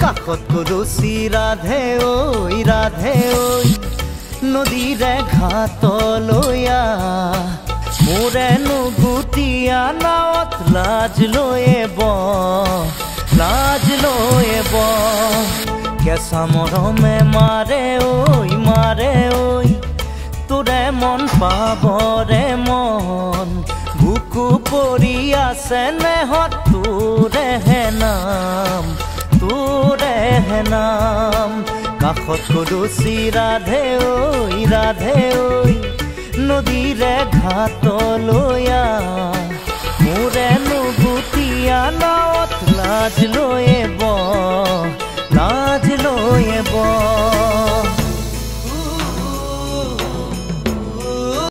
কাষত কলচি ৰাধে ঐ নদীৰে ঘাটলৈ মোৰেনো গুটিয়া নাৱত লাজ লৈয়ে কেঁচা মৰমে মাৰে ঐ তোৰে মন পাবৰে মন বুকু পৰি আছে নেহত তোৰেহে নাম কাষত কলচি ৰাধে ঐ নদীৰে ঘাটলৈ মোৰেনো গুটিয়া নাৱত লাজ লৈয়ে